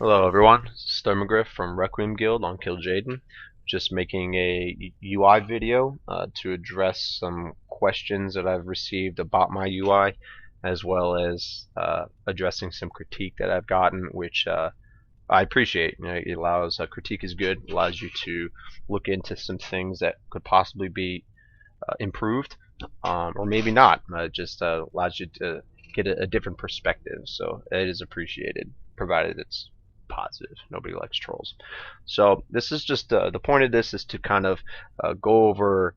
Hello everyone, Sturmagriff from Requiem Guild on Kil'jaeden. Just making a UI video to address some questions that I've received about my UI, as well as addressing some critique that I've gotten, which I appreciate. You know, it allows critique is good, allows you to look into some things that could possibly be improved, or maybe not. Just allows you to get a different perspective. So it is appreciated, provided it's positive. Nobody likes trolls. So this is just the point of this is to kind of go over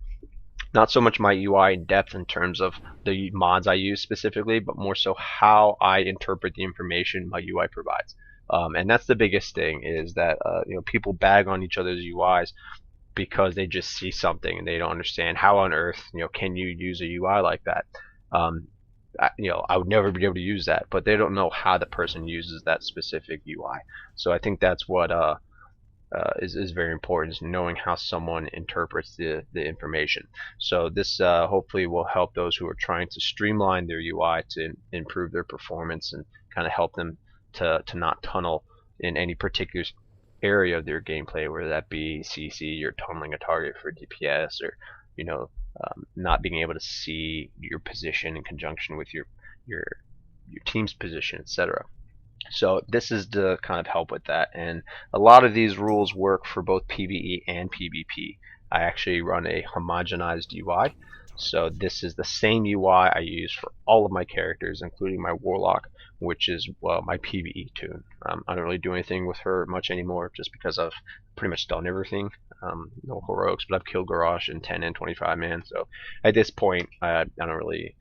not so much my UI in depth in terms of the mods I use specifically, but more so how I interpret the information my UI provides. And that's the biggest thing is that people bag on each other's UIs because they just see something and they don't understand how on earth can you use a UI like that. I would never be able to use that, but they don't know how the person uses that specific UI. So I think that's what is very important, is knowing how someone interprets the information. So this hopefully will help those who are trying to streamline their UI to improve their performance and kind of help them to not tunnel in any particular area of their gameplay, whether that be CC, you're tunneling a target for DPS, or not being able to see your position in conjunction with your your team's position, etc. So this is to kind of help with that, and a lot of these rules work for both PvE and PvP. I actually run a homogenized UI, so this is the same UI I use for all of my characters, including my Warlock, which is my PvE toon. I don't really do anything with her much anymore, just because I've pretty much done everything. No heroics, but I've killed Garrosh in 10 and 25 man, so at this point I don't really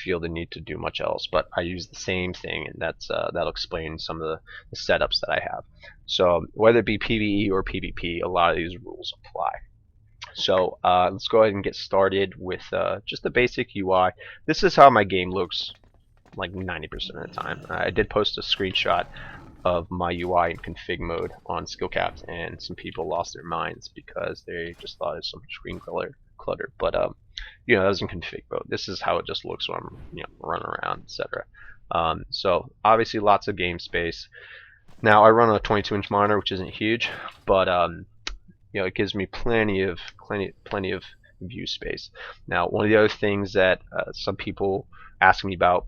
feel the need to do much else, but I use the same thing, and that'll explain some of the setups that I have. So whether it be PvE or PvP, a lot of these rules apply. So let's go ahead and get started with just the basic UI. This is how my game looks like 90% of the time. I did post a screenshot of my UI in config mode on Skillcaps, and some people lost their minds because they just thought it was some screen clutter. But that was in config mode. This is how it just looks when I'm running around, etc. So obviously lots of game space. Now I run a 22-inch monitor, which isn't huge, but it gives me plenty of view space. Now, one of the other things that some people ask me about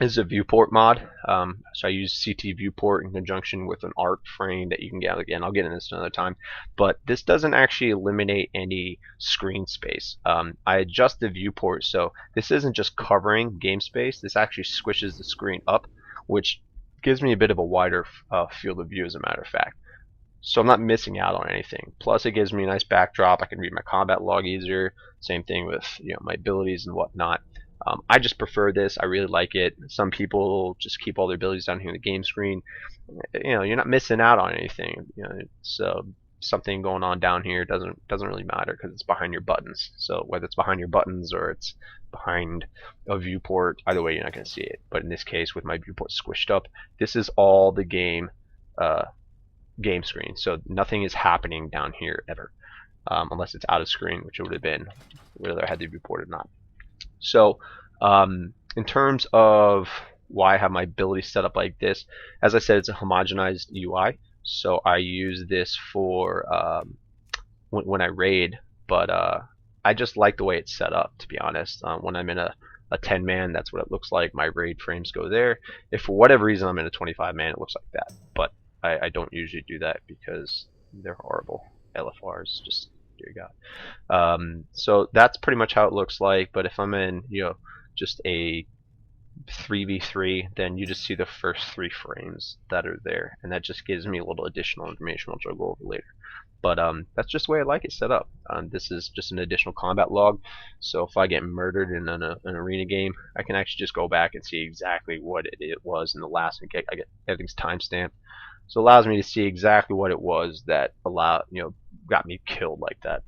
is a viewport mod. So I use CT viewport in conjunction with an art frame that you can get. Again, I'll get into this another time, but this doesn't actually eliminate any screen space. I adjust the viewport, so this isn't just covering game space. This actually squishes the screen up, which gives me a bit of a wider field of view, as a matter of fact. So I'm not missing out on anything. Plus, it gives me a nice backdrop. I can read my combat log easier. Same thing with my abilities and whatnot. I just prefer this. I really like it. Some people just keep all their abilities down here in the game screen. You're not missing out on anything. It's something going on down here doesn't really matter because it's behind your buttons. So whether it's behind your buttons or it's behind a viewport, either way you're not going to see it. But in this case, with my viewport squished up, this is all the game screen. So nothing is happening down here ever, unless it's out of screen, which it would have been whether I had the viewport or not. So in terms of why I have my ability set up like this, as I said, it's a homogenized UI. So I use this for when I raid, but I just like the way it's set up, to be honest. When I'm in a 10 man, that's what it looks like. My raid frames go there. If for whatever reason I'm in a 25 man, it looks like that. But I don't usually do that because they're horrible. LFRs, just dear God. So that's pretty much how it looks like. But if I'm in, just a 3v3, then you just see the first 3 frames that are there, and that just gives me a little additional information, which I'll go over later. But that's just the way I like it set up. This is just an additional combat log, so if I get murdered in an arena game, I can actually just go back and see exactly what it was in the last. I get everything's timestamped, so it allows me to see exactly what it was that got me killed like that.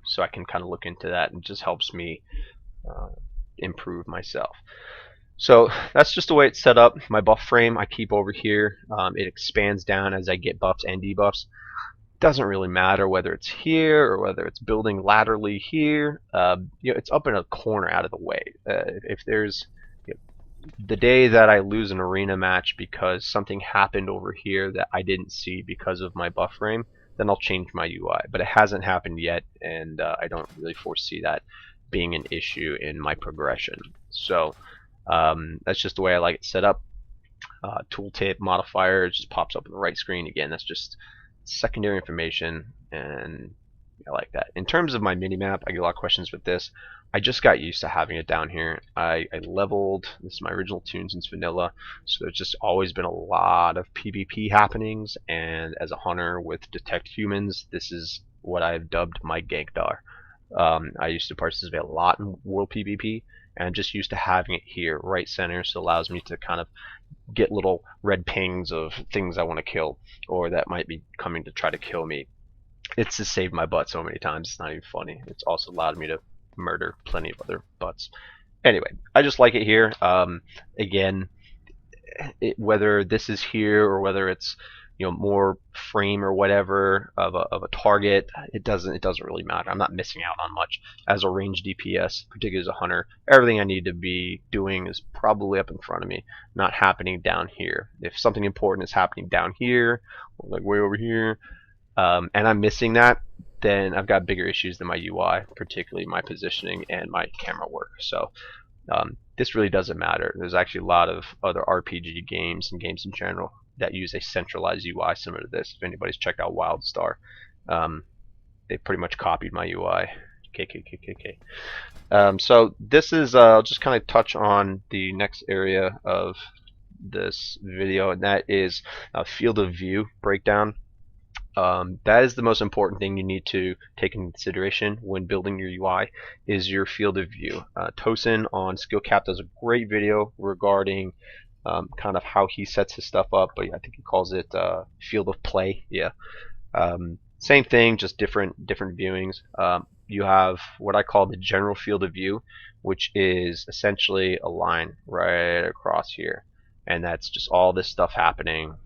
So I can kind of look into that, and it just helps me improve myself. So that's just the way it's set up. My buff frame I keep over here. It expands down as I get buffs and debuffs. Doesn't really matter whether it's here or whether it's building laterally here. It's up in a corner out of the way. If there's the day that I lose an arena match because something happened over here that I didn't see because of my buff frame, then I'll change my UI. But it hasn't happened yet, and I don't really foresee that being an issue in my progression. So that's just the way I like it set up. Tooltip modifier just pops up in the right screen again. That's just secondary information, and I like that. In terms of my minimap, I get a lot of questions with this. I just got used to having it down here. I leveled, this is my original tune since vanilla, so there's just always been a lot of PvP happenings, and as a hunter with Detect Humans, this is what I've dubbed my Gankdar. I used to participate a lot in World PvP, and I'm just used to having it here, right center, so it allows me to kind of get little red pings of things I want to kill, or that might be coming to try to kill me. It's just saved my butt so many times, it's not even funny. It's also allowed me to murder plenty of other butts. Anyway, I just like it here. Again, whether this is here or whether it's more frame or whatever of a target, it doesn't really matter. I'm not missing out on much as a range DPS, particularly as a hunter. Everything I need to be doing is probably up in front of me, not happening down here. If something important is happening down here, or like way over here, and I'm missing that, then I've got bigger issues than my UI, particularly my positioning and my camera work. So this really doesn't matter. There's actually a lot of other RPG games and games in general that use a centralized UI similar to this. If anybody's checked out WildStar, they pretty much copied my UI. So this is, I'll just kind of touch on the next area of this video, and that is a field of view breakdown. That is the most important thing you need to take into consideration when building your UI is your field of view. Tosin on SkillCap does a great video regarding kind of how he sets his stuff up, but I think he calls it field of play. Yeah, same thing, just different viewings. You have what I call the general field of view, which is essentially a line right across here, and that's just all this stuff happening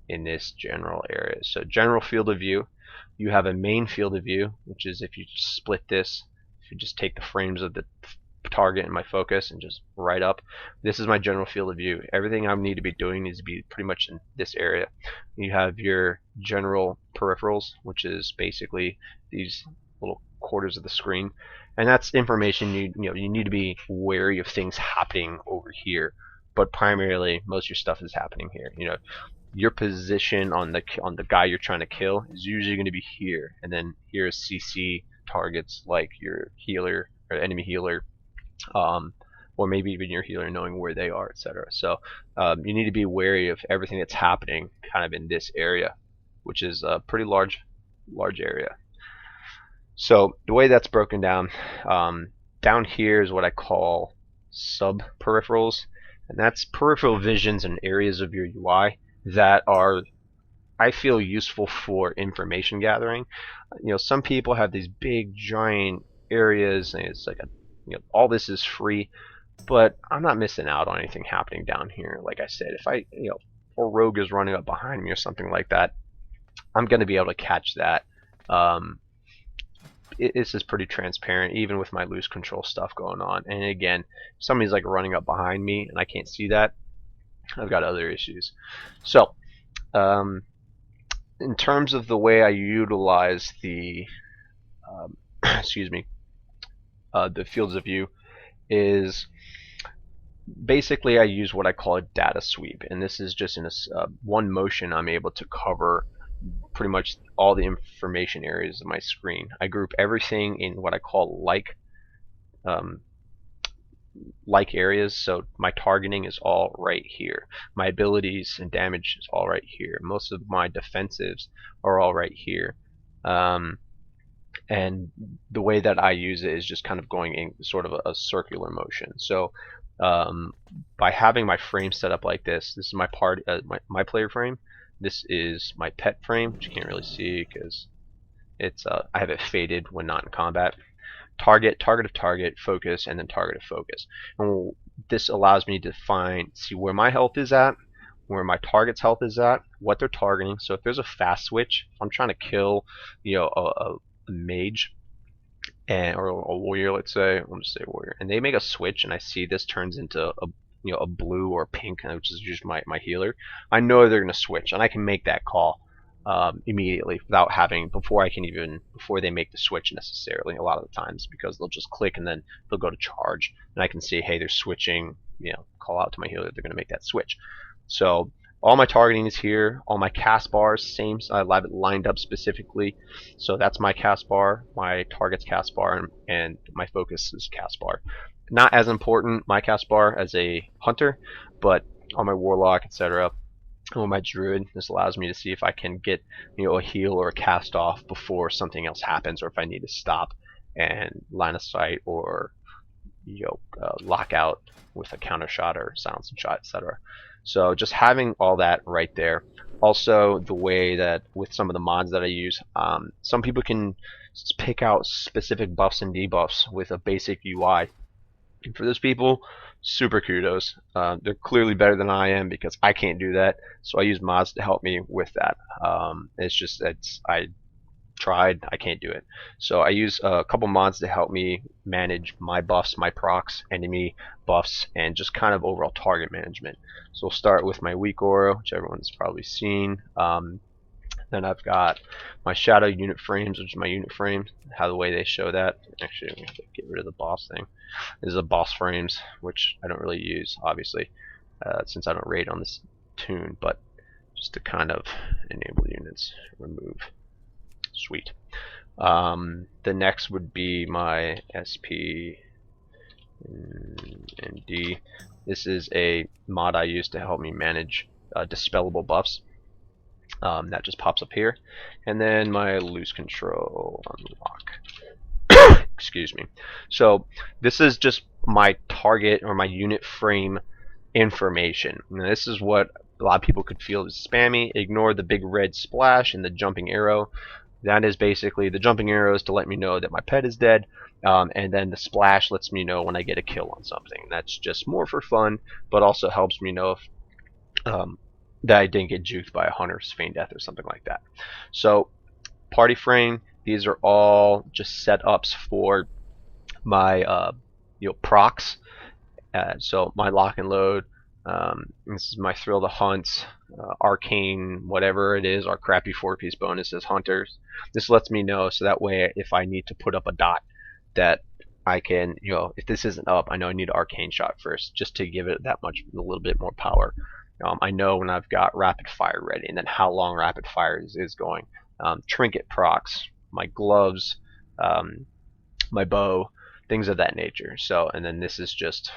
in this general area. So general field of view, you have a main field of view, which is if you just split this, if you just take the frames of the target and my focus and just right up, this is my general field of view. Everything I need to be doing needs to be pretty much in this area. You have your general peripherals, which is basically these little quarters of the screen, and that's information you need to be wary of things happening over here, but primarily most of your stuff is happening here. Your position on the guy you're trying to kill is usually going to be here, and then here is CC targets like your healer or enemy healer, or maybe even your healer, knowing where they are, etc. So you need to be wary of everything that's happening kind of in this area, which is a pretty large area. So the way that's broken down, down here is what I call sub peripherals, and that's peripheral visions and areas of your UI that are, I feel, useful for information gathering. Some people have these big giant areas and it's like all this is free, but I'm not missing out on anything happening down here. Like I said, if I or rogue is running up behind me or something like that, I'm going to be able to catch that. This is pretty transparent even with my loose control stuff going on. And again, if somebody's like running up behind me and I can't see that, I've got other issues. So in terms of the way I utilize the excuse me, the fields of view, is basically I use what I call a data sweep, and this is just in a one motion I'm able to cover pretty much all the information areas of my screen. I group everything in what I call like areas, so my targeting is all right here. My abilities and damage is all right here. Most of my defensives are all right here. And the way that I use it is just kind of going in sort of a circular motion. So by having my frame set up like this is my my player frame. This is my pet frame, which you can't really see because it's I have it faded when not in combat. Target of target, focus, and then target of focus. And this allows me to see where my health is at, where my target's health is at, what they're targeting. So if there's a fast switch, if I'm trying to kill a mage or a warrior, let's say, I'll just say warrior, and they make a switch and I see this turns into a blue or pink, which is just my healer, I know they're going to switch, and I can make that call immediately without having before they make the switch necessarily. A lot of the times, because they'll just click and then they'll go to charge, and I can see, hey, they're switching. Call out to my healer, they're going to make that switch. So all my targeting is here. All my cast bars, same. I have it lined up specifically. So that's my cast bar, my target's cast bar, and my focus is cast bar. Not as important, my cast bar, as a hunter, but on my warlock, etc., or my druid, this allows me to see if I can get a heal or a cast off before something else happens, or if I need to stop and line of sight, or lock out with a counter shot or silencing shot, etc. So just having all that right there. Also, the way that with some of the mods that I use, some people can pick out specific buffs and debuffs with a basic UI. And for those people, super kudos. They're clearly better than I am, because I can't do that. So I use mods to help me with that. I tried, I can't do it. So I use a couple mods to help me manage my buffs, my procs, enemy buffs, and just kind of overall target management. So we'll start with my weak aura, which everyone's probably seen. Then I've got my shadow unit frames, which is my unit frames, how the way they show that. Actually, I'm going to get rid of the boss thing. This is the boss frames, which I don't really use, obviously, since I don't raid on this tune, but just to kind of enable units, remove. Sweet. The next would be my SP and D. This is a mod I use to help me manage dispellable buffs. That just pops up here. And then my loose control unlock. Excuse me. So this is just my target or my unit frame information. And this is what a lot of people could feel is spammy. Ignore the big red splash and the jumping arrow. That is basically, the jumping arrows to let me know that my pet is dead, and then the splash lets me know when I get a kill on something. That's just more for fun, but also helps me know if, that I didn't get juked by a hunter's feign death or something like that. So party frame, these are all just setups for my procs. So my lock and load. This is my thrill to hunt, arcane, whatever it is, our crappy 4-piece bonuses, hunters. This lets me know, so that way if I need to put up a dot, that I can, if this isn't up, I know I need an arcane shot first, just to give it that much, a little bit more power. I know when I've got rapid fire ready, and then how long rapid fire is going. Trinket procs, my gloves, my bow, things of that nature. So, and then this is just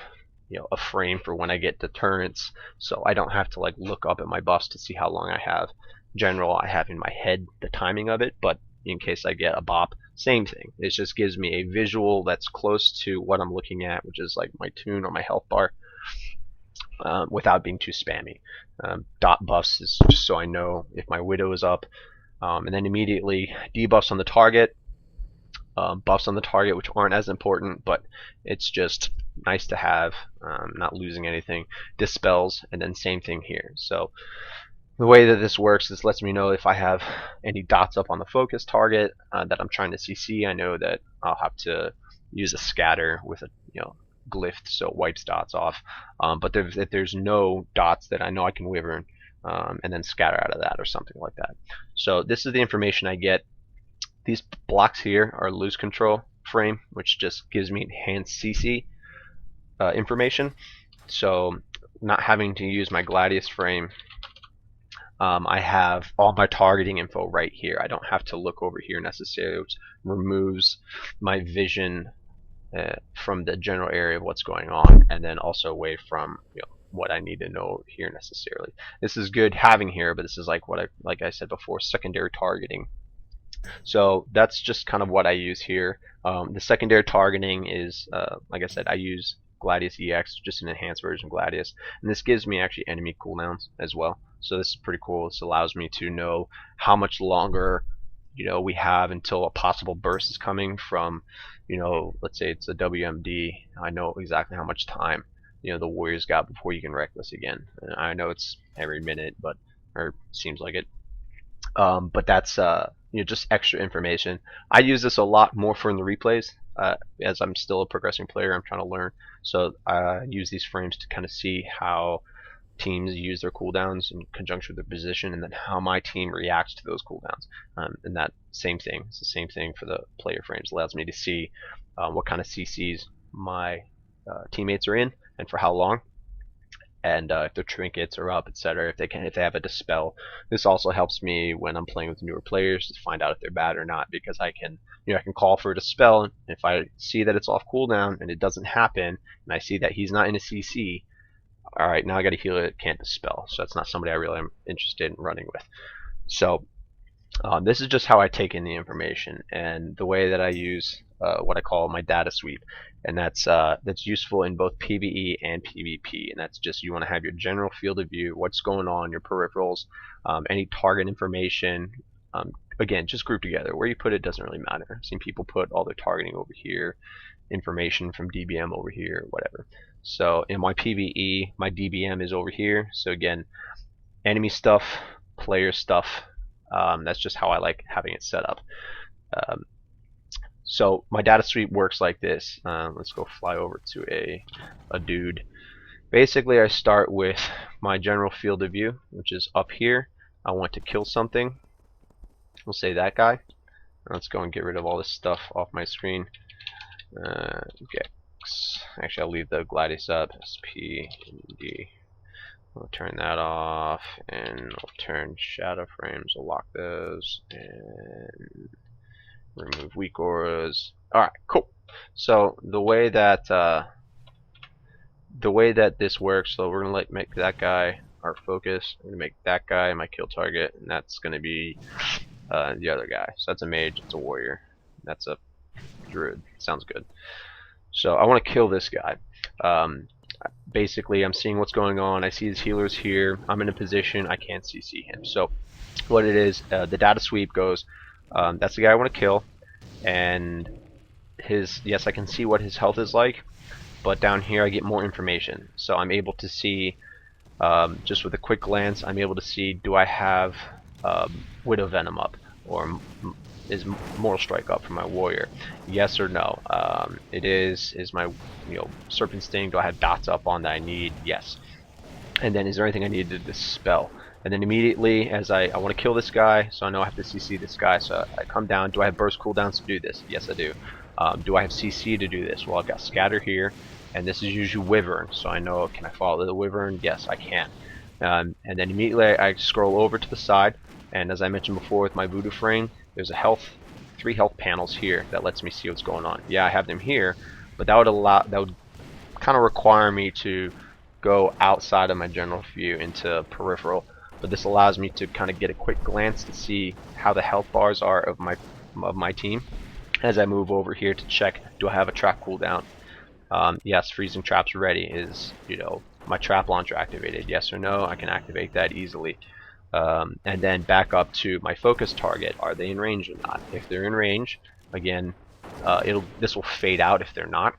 a frame for when I get deterrence, so I don't have to like look up at my buffs to see how long I have. General, I have in my head the timing of it, but in case I get a bop, same thing. It just gives me a visual that's close to what I'm looking at, which is like my tune or my health bar, without being too spammy. Dot buffs is just so I know if my widow is up, and then immediately debuffs on the target. Buffs on the target, which aren't as important, but it's just nice to have, not losing anything. Dispels, and then same thing here. So the way that this works, this lets me know if I have any dots up on the focus target that I'm trying to CC. I know that I'll have to use a scatter with a glyph, so it wipes dots off. But if there's no dots, that I know I can wyvern and then scatter out of that or something like that. So this is the information I get. These blocks here are loose control frame, which just gives me enhanced CC information. So not having to use my Gladius frame, I have all my targeting info right here. I don't have to look over here necessarily, which removes my vision from the general area of what's going on, and then also away from what I need to know here necessarily. This is good having here, but this is like like I said before, secondary targeting. So that's just kind of what I use here. The secondary targeting is, like I said, I use Gladius EX, just an enhanced version of Gladius, and this gives me actually enemy cooldowns as well. So this is pretty cool. This allows me to know how much longer we have until a possible burst is coming from, let's say it's a WMD. I know exactly how much time the warriors got before you can reckless again. And I know it's every minute, or seems like it. But that's just extra information. I use this a lot more for in the replays. as I'm still a progressing player. I'm trying to learn, so I use these frames to kind of see how teams use their cooldowns in conjunction with their position, and then how my team reacts to those cooldowns. And that same thing, it's the same thing for the player frames. It allows me to see what kind of CCs my teammates are in and for how long, and if their trinkets are up, etc. If they have a dispel. This also helps me when I'm playing with newer players to find out if they're bad or not, because I can I can call for a dispel, and if I see that it's off cooldown and it doesn't happen, and I see that he's not in a CC, all right, now I got to heal it, can't dispel. So that's not somebody I really am interested in running with. So this is just how I take in the information, and the way that I use what I call my data sweep, and that's useful in both PvE and PvP. And that's just, you want to have your general field of view, what's going on, your peripherals, any target information. Again, just group together. Where you put it doesn't really matter. I've seen people put all their targeting over here, information from DBM over here, whatever. So in my PvE, my DBM is over here. So again, enemy stuff, player stuff. That's just how I like having it set up. So my data sweep works like this. Let's go fly over to a dude. Basically, I start with my general field of view, which is up here. I want to kill something. We'll say that guy. Let's go and get rid of all this stuff off my screen. Okay. Actually, I'll leave the Gladius up. SP D. We'll turn that off, and we'll turn shadow frames. We'll lock those and remove weak auras. All right, cool. So the way that this works, so we're gonna make that guy our focus. We're gonna make that guy my kill target, and that's gonna be the other guy. So that's a mage. It's a warrior. That's a druid. Sounds good. So I want to kill this guy. Basically, I'm seeing what's going on. I see his healers here. I'm in a position I can't CC him. So what it is, the data sweep goes, that's the guy I want to kill, and yes, I can see what his health is like, but down here I get more information. So I'm able to see, just with a quick glance, I'm able to see, do I have Widow Venom up, or is Mortal Strike up for my warrior? Yes or no. It is my Serpent Sting. Do I have dots up on that I need? Yes. And then is there anything I need to dispel? And then immediately, as I want to kill this guy, so I know I have to CC this guy, so I come down. Do I have burst cooldowns to do this? Yes, I do. Do I have CC to do this? Well, I've got Scatter here, and this is usually Wyvern, so I know, can I follow the Wyvern? Yes, I can. And then immediately I scroll over to the side, and as I mentioned before with my Voodoo Frame, there's a 3 health panels here that lets me see what's going on. Yeah, I have them here, but that would kind of require me to go outside of my general view into peripheral. But this allows me to kind of get a quick glance to see how the health bars are of my team. As I move over here to check, do I have a trap cooldown? Yes, freezing traps ready. Is my trap launcher activated? Yes or no? I can activate that easily. And then back up to my focus target. Are they in range or not? If they're in range, again, this will fade out if they're not.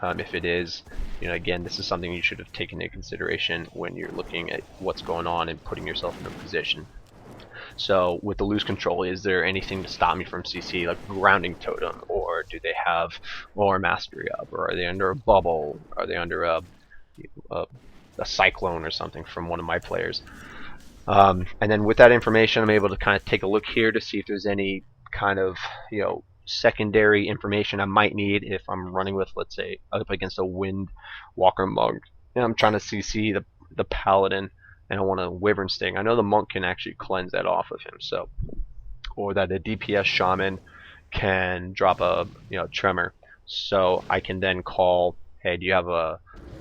If it is, again, this is something you should have taken into consideration when you're looking at what's going on and putting yourself in a position. So with the lose control, is there anything to stop me from CC, like grounding totem, or do they have Lore Mastery up, or are they under a bubble? Are they under a cyclone or something from one of my players? And then with that information, I'm able to kind of take a look here to see if there's any kind of secondary information I might need if I'm running with, let's say, up against a Wind Walker Monk, and I'm trying to CC the Paladin, and I want a Wyvern Sting. I know the Monk can actually cleanse that off of him, so, or that a DPS Shaman can drop a Tremor, so I can then call, hey, do you have I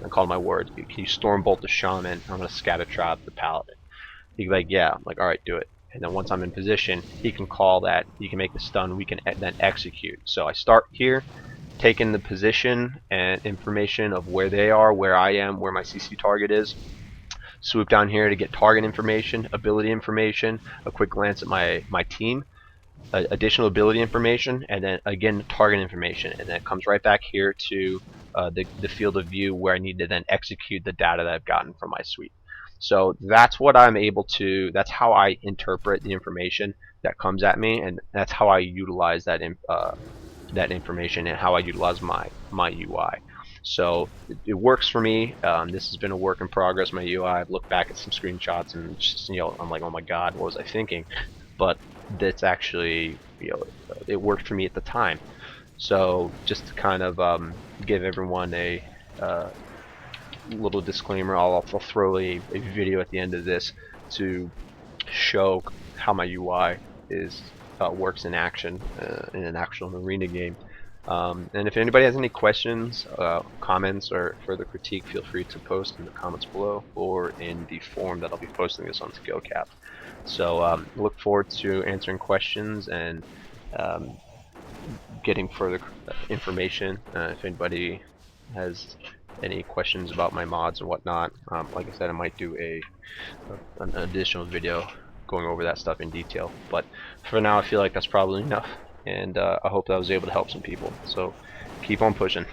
call my words, can you Stormbolt the Shaman? I'm gonna Scatter Trap the Paladin. He'd be like, yeah. I'm like, alright, do it. And then once I'm in position, he can call that, he can make the stun, we can then execute. So I start here, taking the position and information of where they are, where I am, where my CC target is. Swoop down here to get target information, ability information, a quick glance at my team, additional ability information, and then again target information. And then it comes right back here to the field of view where I need to then execute the data that I've gotten from my sweep. So that's what I'm able to, that's how I interpret the information that comes at me, and that's how I utilize that that information and how I utilize my UI. So it works for me. This has been a work in progress. My UI. I've looked back at some screenshots and just, I'm like, oh my god, what was I thinking? But that's actually, it worked for me at the time. So just to kind of give everyone a little disclaimer, I'll throw a video at the end of this to show how my UI is works in action in an actual arena game. And if anybody has any questions, comments, or further critique, feel free to post in the comments below or in the forum that I'll be posting this on SkillCap. So look forward to answering questions and getting further information. If anybody has any questions about my mods and whatnot, like I said, I might do an additional video going over that stuff in detail. But for now, I feel like that's probably enough, and I hope that I was able to help some people. So keep on pushing.